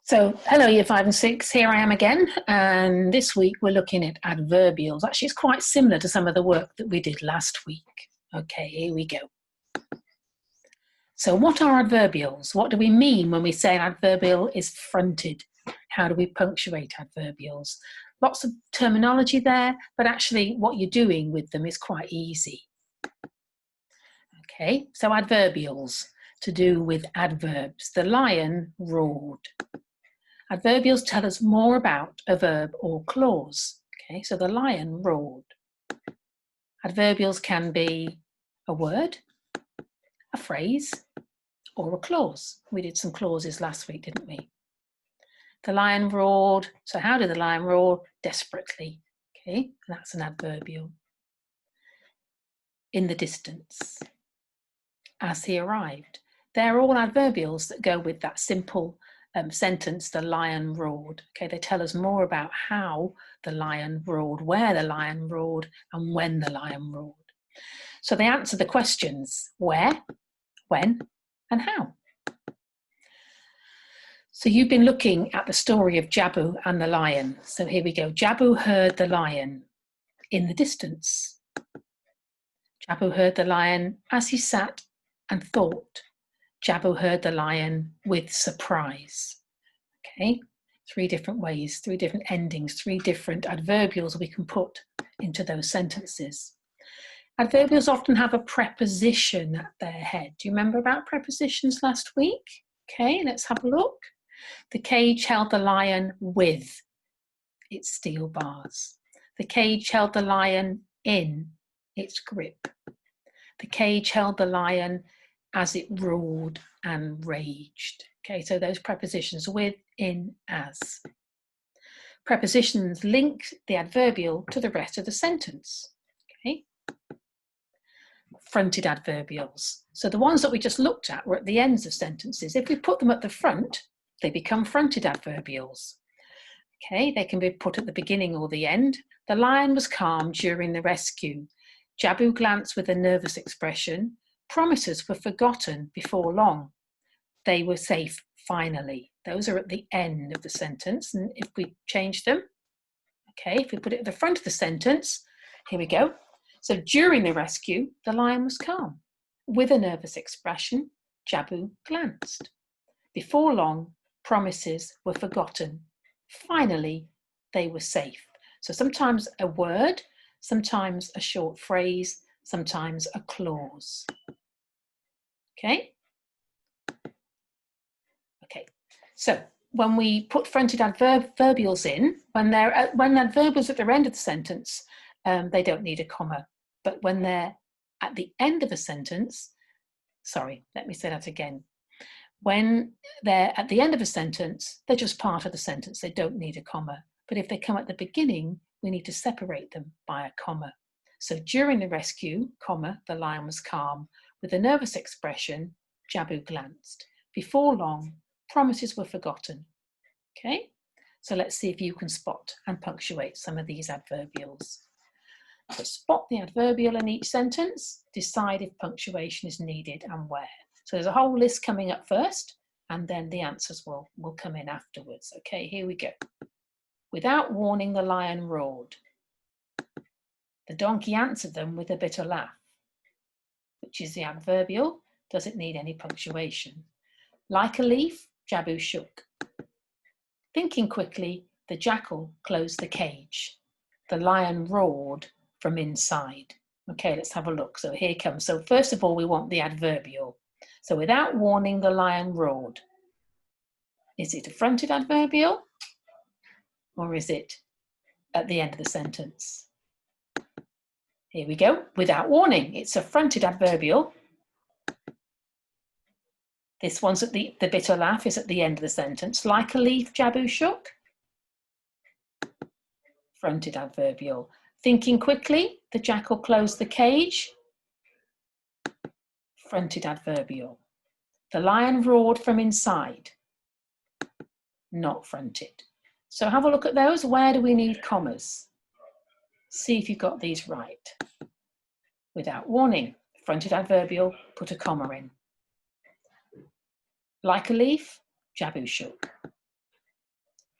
So, hello, year 5 and 6, here I am again, and this week we're looking at adverbials. Actually, it's quite similar to some of the work that we did last week. Okay, here we go. So, what are adverbials? What do we mean when we say an adverbial is fronted? How do we punctuate adverbials? Lots of terminology there, but actually what you're doing with them is quite easy. Okay, so adverbials, to do with adverbs. The lion roared. Adverbials tell us more about a verb or clause. Okay, so the lion roared. Adverbials can be a word, a phrase, or a clause. We did some clauses last week, didn't we? The lion roared. So how did the lion roar? Desperately. Okay, that's an adverbial. In the distance. As he arrived. They're all adverbials that go with that simple sentence, the lion roared. Okay, they tell us more about how the lion roared, where the lion roared, and when the lion roared. So they answer the questions where, when, and how. So you've been looking at the story of Jabu and the lion. So here we go. Jabu heard the lion in the distance. Jabu heard the lion as he sat and thought. Jabu heard the lion with surprise. Okay, 3 different ways, 3 different endings, 3 different adverbials we can put into those sentences. Adverbials often have a preposition at their head. Do you remember about prepositions last week? Okay, let's have a look. The cage held the lion with its steel bars. The cage held the lion in its grip. The cage held the lion as it roared and raged. Okay, so those prepositions with, in, as. Prepositions link the adverbial to the rest of the sentence. Okay. Fronted adverbials. So the ones that we just looked at were at the ends of sentences. If we put them at the front, they become fronted adverbials. Okay, they can be put at the beginning or the end. The lion was calm during the rescue. Jabu glanced with a nervous expression. Promises were forgotten before long. They were safe finally. Those are at the end of the sentence. And if we change them, okay, if we put it at the front of the sentence, here we go. So during the rescue, the lion was calm. With a nervous expression, Jabu glanced. Before long, promises were forgotten. Finally, they were safe. So sometimes a word, sometimes a short phrase, sometimes a clause. Okay? Okay, so when we put fronted adverbials in, when adverbials at the end of the sentence, they don't need a comma. But when they're at the end of a sentence, sorry, let me say that again. When they're at the end of a sentence, they're just part of the sentence. They don't need a comma. But if they come at the beginning, we need to separate them by a comma. So during the rescue, comma, the lion was calm. With a nervous expression, Jabu glanced. Before long, promises were forgotten. Okay, so let's see if you can spot and punctuate some of these adverbials. So spot the adverbial in each sentence, decide if punctuation is needed and where. So there's a whole list coming up first, and then the answers will come in afterwards. Okay, here we go. Without warning, the lion roared. The donkey answered them with a bitter laugh. Which is the adverbial? Does it need any punctuation? Like a leaf, Jabu shook. Thinking quickly, the jackal closed the cage. The lion roared from inside. Okay, let's have a look. So here comes. So first of all, we want the adverbial. So without warning, the lion roared. Is it a fronted adverbial? Or is it at the end of the sentence? Here we go. Without warning. It's a fronted adverbial. This one's at the bitter laugh is at the end of the sentence. Like a leaf, Jabu shook. Fronted adverbial. Thinking quickly, the jackal closed the cage. Fronted adverbial. The lion roared from inside. Not fronted. So have a look at those. Where do we need commas? See if you've got these right. Without warning, fronted adverbial, put a comma in. Like a leaf, Jabu shook.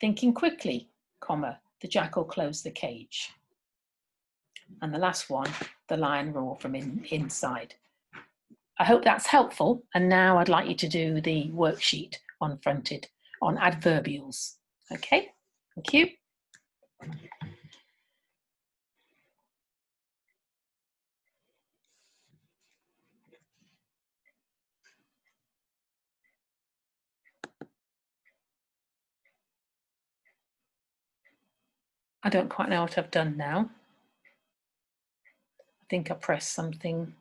Thinking quickly, comma, the jackal closed the cage. And the last one, the lion roared from inside. I hope that's helpful. And now I'd like you to do the worksheet on fronted, on adverbials. Okay, thank you. I don't quite know what I've done now. I think I pressed something.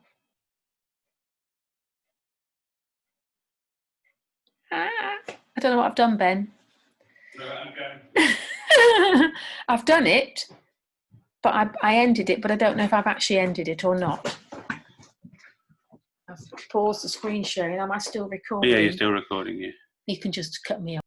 I don't know what I've done, Ben. I've done it, but I ended it, but I don't know if I've actually ended it or not. I've paused the screen sharing. Am I still recording? Yeah, you're still recording, yeah. You can just cut me off.